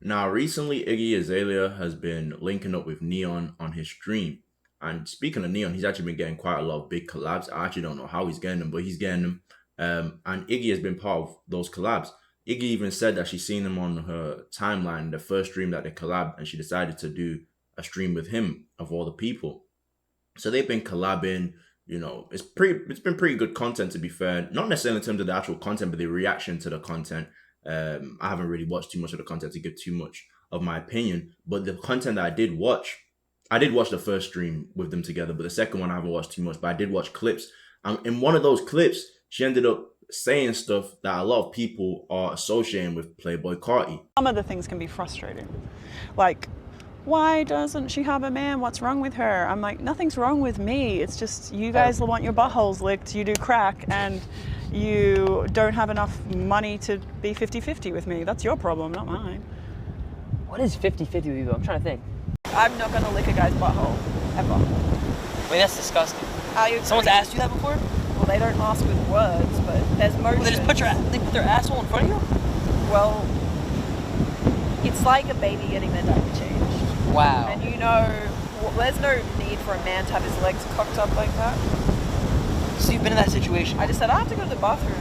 Now, recently, Iggy Azalea has been linking up with Neon on his stream. And speaking of Neon, he's actually been getting quite a lot of big collabs. I actually don't know how he's getting them, but he's getting them. And Iggy has been part of those collabs. Iggy even said that she's seen him on her timeline, the first stream that they collabed, and she decided to do a stream with him of all the people. So they've been collabing. It's been pretty good content, to be fair. Not necessarily in terms of the actual content, but the reaction to the content. I haven't really watched too much of the content to give too much of my opinion, but the content that I did watch the first stream with them together, but the second one I haven't watched too much, but I did watch clips. In one of those clips, she ended up saying stuff that a lot of people are associating with Playboi Carti. Some of the things can be frustrating. Like, why doesn't she have a man? What's wrong with her? I'm like, nothing's wrong with me. It's just you guys want your buttholes licked, you do crack, and you don't have enough money to be 50-50 with me. That's your problem, not mine. What is 50-50 with you though? I'm trying to think. I'm not gonna lick a guy's butthole, ever. Wait, that's disgusting. Someone's asked you that before? Well, they don't ask with words, but there's motion. Well, they put their asshole in front of you? Well, it's like a baby getting their diaper changed. Wow. And there's no need for a man to have his legs cocked up like that. So you've been in that situation? I just said, I have to go to the bathroom.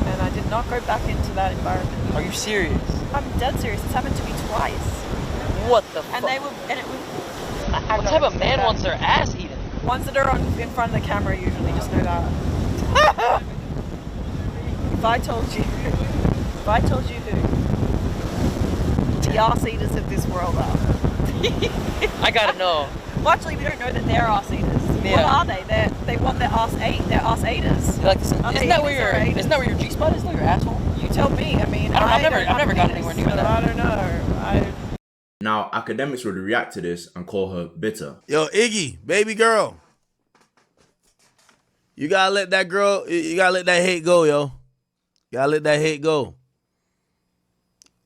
And I did not go back into that environment. Are you serious? I'm dead serious. It's happened to me twice. What the fuck? What type of man wants their ass eaten? Ones that are in front of the camera usually, just know that. If I told you who the arse eaters of this world are. I gotta know. Well, actually, we don't know that they're arse eaters. Yeah. What are they? They want their arse ate. They're arse eaters. Isn't that where your G spot is? Like your asshole? You tell me. I mean, I've never gotten anywhere near that. I don't know. Now, Akademiks would react to this and call her bitter. Yo, Iggy, baby girl. You gotta let that hate go, yo. You gotta let that hate go.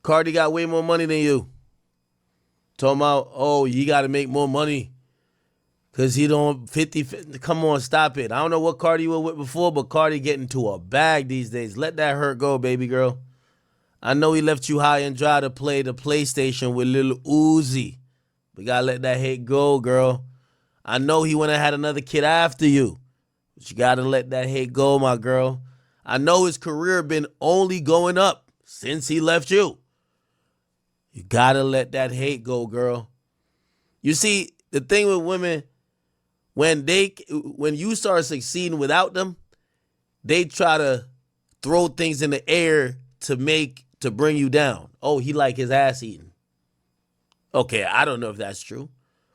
Cardi got way more money than you. Talking about, oh, you gotta make more money. Cause he don't 50. Come on, stop it. I don't know what Cardi you were with before, but Cardi getting to a bag these days. Let that hurt go, baby girl. I know he left you high and dry to play the PlayStation with Lil Uzi. We gotta let that hate go, girl. I know he went and had another kid after you. But you gotta let that hate go, my girl. I know his career been only going up since he left you. You gotta let that hate go, girl. You see, the thing with women, when you start succeeding without them, they try to throw things in the air to bring you down. Oh, he like his ass eaten. Okay, I don't know if that's true.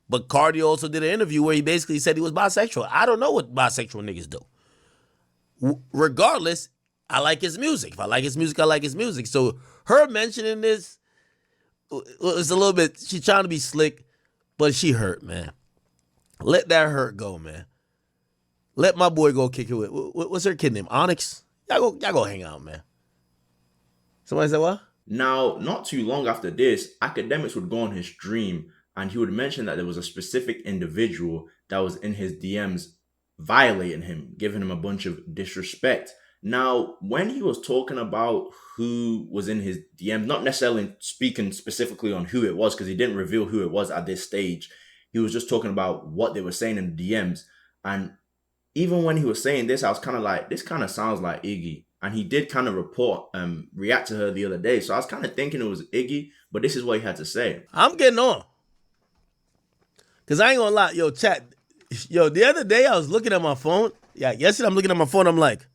But Cardi also did an interview where he basically said he was bisexual. I don't know what bisexual niggas do. Regardless, I like his music. If I like his music, I like his music. So her mentioning this was a little bit, she's trying to be slick, but she hurt, man. Let that hurt go, man. Let my boy go kick it with, what's her kid name? Onyx? Y'all go hang out, man. Somebody said what? Now, not too long after this, Akademiks would go on his stream and he would mention that there was a specific individual that was in his DMs violating him, giving him a bunch of disrespect. Now, when he was talking about who was in his DMs, not necessarily speaking specifically on who it was, because he didn't reveal who it was at this stage. He was just talking about what they were saying in the DMs. And even when he was saying this, I was kind of like, this kind of sounds like Iggy. And he did kind of react to her the other day. So I was kind of thinking it was Iggy, but this is what he had to say. I'm getting on. Because I ain't going to lie. Yo, chat. Yo, the other day I was looking at my phone. Yeah, yesterday I'm looking at my phone. I'm like,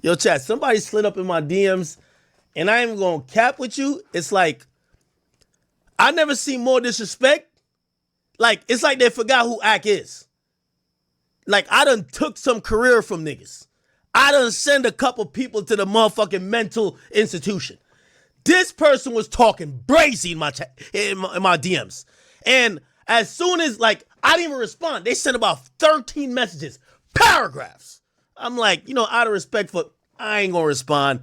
yo, chat, somebody slid up in my DMs. And I ain't even going to cap with you. It's like, I never seen more disrespect. Like, it's like they forgot who Ak is. Like, I done took some career from niggas. I done send a couple people to the motherfucking mental institution. This person was talking brazy in my DMs. And as soon as, like, I didn't even respond. They sent about 13 messages, paragraphs. I'm like, out of respect for, I ain't gonna respond.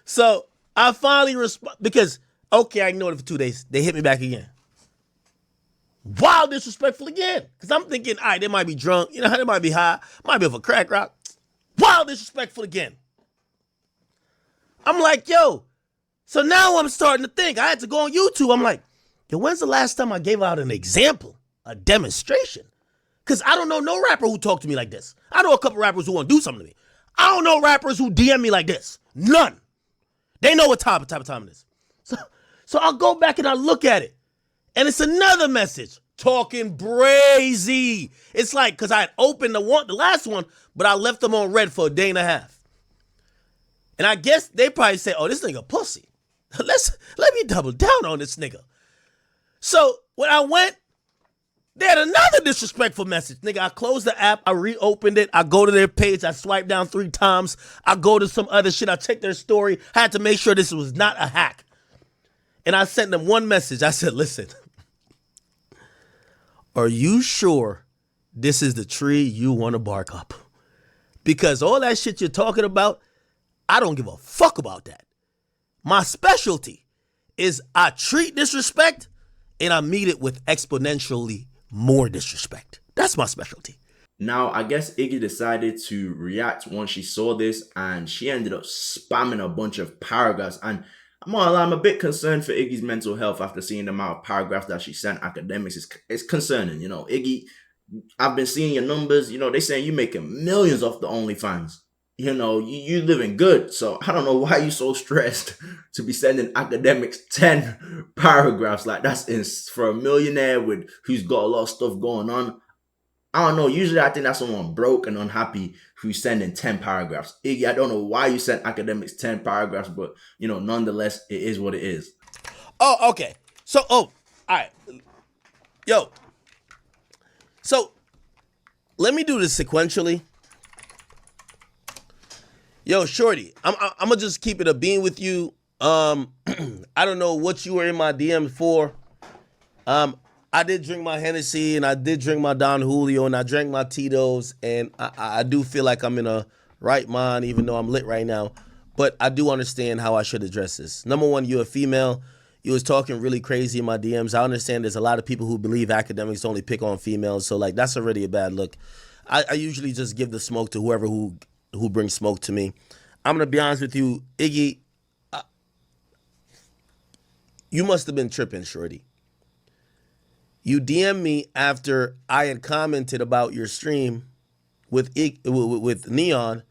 So I finally respond because, okay, I ignored it for 2 days. They hit me back again. Wild disrespectful again. Because I'm thinking, all right, they might be drunk. They might be high. Might be off a crack rock. Wild wild disrespectful again. I'm like, yo, so now I'm starting to think. I had to go on YouTube. I'm like, yo, when's the last time I gave out an example, a demonstration? Because I don't know no rapper who talked to me like this. I know a couple rappers who want to do something to me. I don't know rappers who DM me like this. None. They know what type of time it is. So I'll go back and I look at it. And it's another message. Talking brazy. It's like, because I had opened the last one, but I left them on red for a day and a half. And I guess they probably say, oh, this nigga pussy. Let me double down on this nigga. So when I went, they had another disrespectful message. Nigga, I closed the app. I reopened it. I go to their page. I swipe down 3 times. I go to some other shit. I check their story. I had to make sure this was not a hack. And I sent them one message. I said, listen, are you sure this is the tree you want to bark up? Because all that shit you're talking about, I don't give a fuck about that. My specialty is I treat disrespect and I meet it with exponentially more disrespect. That's my specialty. Now, I guess Iggy decided to react once she saw this, and she ended up spamming a bunch of paragraphs. And I'm a bit concerned for Iggy's mental health after seeing the amount of paragraphs that she sent Akademiks. It's concerning, Iggy, I've been seeing your numbers. They saying you making millions off the OnlyFans. You living good. So I don't know why you so stressed to be sending Akademiks 10 paragraphs. Like, for a millionaire who's got a lot of stuff going on. I don't know. Usually I think that's someone broke and unhappy who's sending 10 paragraphs. Iggy, I don't know why you sent Akademiks 10 paragraphs, but nonetheless, it is what it is. Oh, okay. So, all right. Yo. So let me do this sequentially. Yo, shorty, I'm gonna just keep it a bean with you. I don't know what you were in my DMs for. I did drink my Hennessy and I did drink my Don Julio and I drank my Tito's, and I do feel like I'm in a right mind, even though I'm lit right now. But I do understand how I should address this. Number one, you're a female. You was talking really crazy in my DMs. I understand there's a lot of people who believe Akademiks only pick on females, so like that's already a bad look. I usually just give the smoke to whoever who brings smoke to me. I'm gonna be honest with you, Iggy. You must have been tripping, shorty. You DM me after I had commented about your stream with Neon,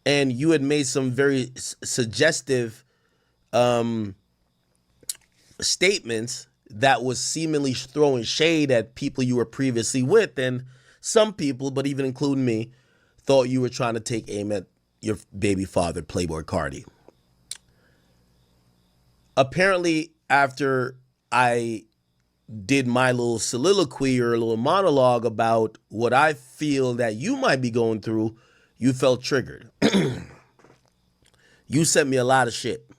and you had made some very suggestive statements that was seemingly throwing shade at people you were previously with, and some people, but even including me, thought you were trying to take aim at your baby father, Playboi Carti. Apparently, after I did my little soliloquy or a little monologue about what I feel that you might be going through, you felt triggered. You sent me a lot of shit.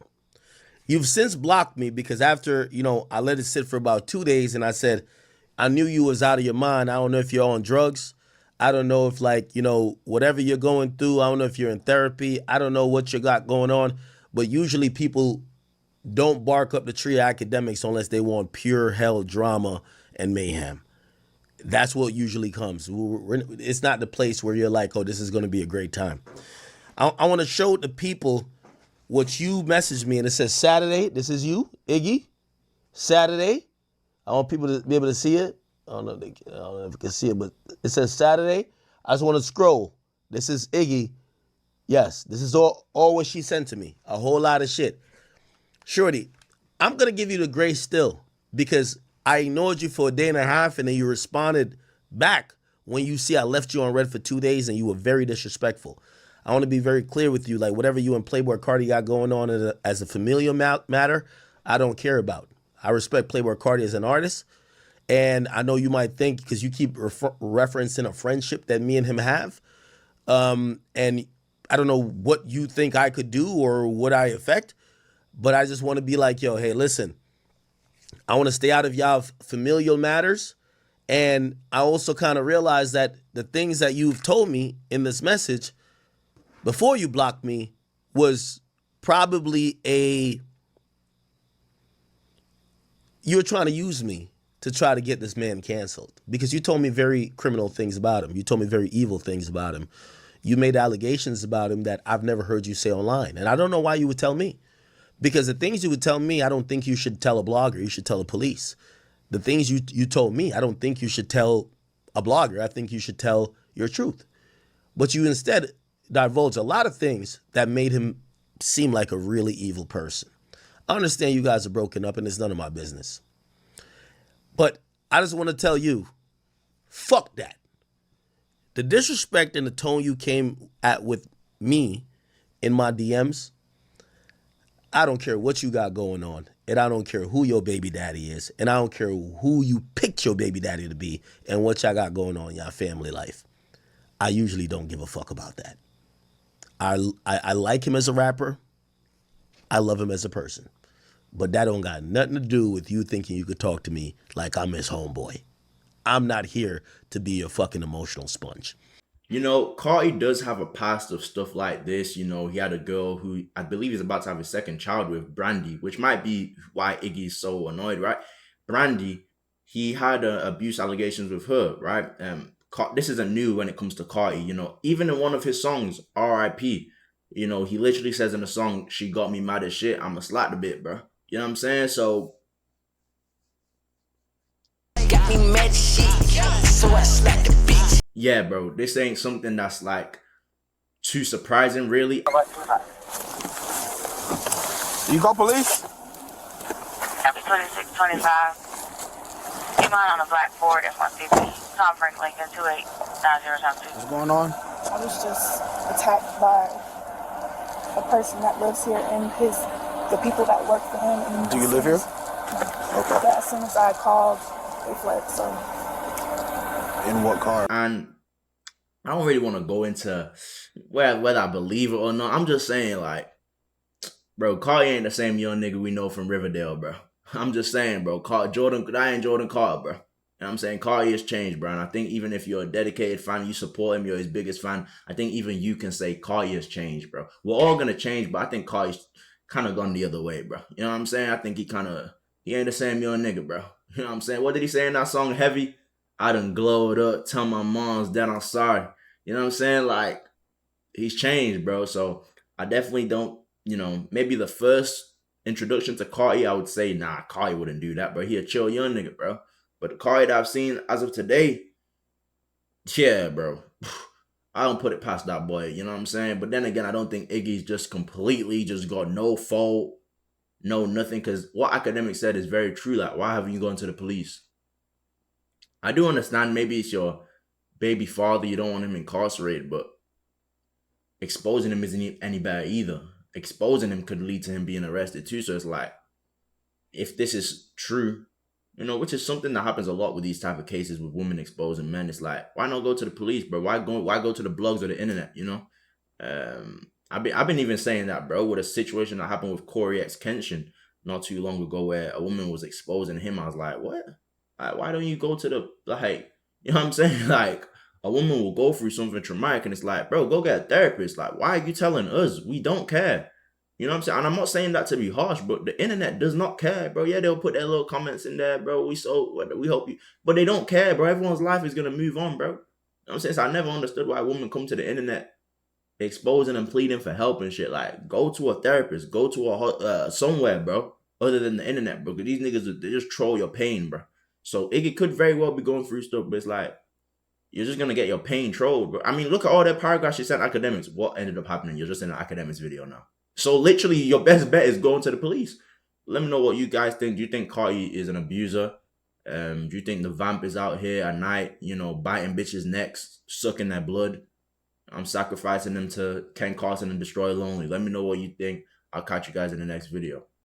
You've since blocked me because after, I let it sit for about 2 days and I said, I knew you was out of your mind. I don't know if you're on drugs. I don't know if whatever you're going through, I don't know if you're in therapy. I don't know what you got going on, but usually people don't bark up the tree of Akademiks unless they want pure hell drama and mayhem. That's what usually comes. It's not the place where you're like, oh, this is going to be a great time. I want to show the people what you messaged me, and it says Saturday. This is you, Iggy. Saturday. I want people to be able to see it. I don't know if you can see it, but it says Saturday. I just want to scroll. This is Iggy. Yes, this is all what she sent to me. A whole lot of shit. Shorty, I'm going to give you the grace still because I ignored you for a day and a half and then you responded back when you see I left you on red for 2 days and you were very disrespectful. I want to be very clear with you, like whatever you and Playboi Carti got going on as a familial matter, I don't care about. I respect Playboi Carti as an artist, and I know you might think because you keep referencing a friendship that me and him have, and I don't know what you think I could do or what I affect, but I just want to be like, yo, hey, listen, I want to stay out of y'all familial matters, and I also kind of realize that the things that you've told me in this message before you blocked me was probably you were trying to use me to try to get this man canceled because you told me very criminal things about him. You told me very evil things about him. You made allegations about him that I've never heard you say online. And I don't know why you would tell me. Because the things you would tell me, I don't think you should tell a blogger. You should tell the police. The things you told me, I don't think you should tell a blogger. I think you should tell your truth. But you instead divulged a lot of things that made him seem like a really evil person. I understand you guys are broken up and it's none of my business. But I just want to tell you, fuck that. The disrespect and the tone you came at with me in my DMs, I don't care what you got going on, and I don't care who your baby daddy is, and I don't care who you picked your baby daddy to be and what y'all got going on in your family life. I usually don't give a fuck about that. I like him as a rapper. I love him as a person. But that don't got nothing to do with you thinking you could talk to me like I'm his homeboy. I'm not here to be a fucking emotional sponge. You know, Carti does have a past of stuff like this. You know, he had a girl who I believe is about to have his second child with, Brandy, which might be why Iggy is so annoyed, right? Brandy, he had abuse allegations with her, right? This isn't new when it comes to Carti. You know, even in one of his songs, R.I.P., you know, he literally says in the song, "She got me mad as shit. I'ma slap the bit, bro." You know what I'm saying? So got me mad shit, so I slapped the bitch. Yeah, bro, this ain't something that's like too surprising, really. You call police? After 2625. Keep mine on the black Ford F-150. Tom Frank Lincoln 289072. What's going on? I was just attacked by a person that lives here and the people that work for him. And do you live here? Okay. Yeah, as soon as I called, they fled, so. In what car? And I don't really want to go into whether I believe it or not. I'm just saying, like, bro, Carti ain't the same young nigga we know from Riverdale, bro. I'm just saying, bro. I ain't Jordan Carter, bro. And I'm saying Carti has changed, bro. And I think even if you're a dedicated fan, you support him, you're his biggest fan, I think even you can say Carti has changed, bro. We're all going to change, but I think Carti's kind of gone the other way, bro. You know what I'm saying? I think he ain't the same young nigga, bro. You know what I'm saying? What did he say in that song, Heavy? I done glowed up, tell my moms that I'm sorry. You know what I'm saying? Like, he's changed, bro. So I definitely don't, you know, maybe the first introduction to Carti, I would say, nah, Carti wouldn't do that, bro. He a chill young nigga, bro. But the Carti that I've seen as of today, yeah, bro. I don't put it past that boy, you know what I'm saying? But then again, I don't think Iggy's just completely just got no fault, no nothing. Because what Akademiks said is very true. Like, why haven't you gone to the police? I do understand maybe it's your baby father, you don't want him incarcerated, but exposing him isn't any better either. Exposing him could lead to him being arrested too. So it's like, if this is true, you know, which is something that happens a lot with these type of cases with women exposing men. It's like, why not go to the police, bro? Why go to the blogs or the internet, you know? I've been even saying that, bro, with a situation that happened with Corey X Kenshin not too long ago where a woman was exposing him. I was like, what? Like, why don't you go to the, like, you know what I'm saying? Like, a woman will go through something traumatic and it's like, bro, go get a therapist. Like, why are you telling us? We don't care. You know what I'm saying? And I'm not saying that to be harsh, but the internet does not care, bro. Yeah, they'll put their little comments in there, bro. We hope you, but they don't care, bro. Everyone's life is going to move on, bro. You know what I'm saying? So I never understood why women come to the internet exposing and pleading for help and shit. Like, go to a therapist, go to a somewhere, bro, other than the internet, bro. Because these niggas, they just troll your pain, bro. So Iggy could very well be going through stuff, but it's like, you're just going to get your pain trolled, bro. I mean, look at all that paragraphs she sent Akademiks. What ended up happening? You're just in an Akademiks video now. So literally, your best bet is going to the police. Let me know what you guys think. Do you think Carti is an abuser? Do you think the vamp is out here at night, you know, biting bitches' necks, sucking their blood? I'm sacrificing them to Ken Carson and Destroy Lonely. Let me know what you think. I'll catch you guys in the next video.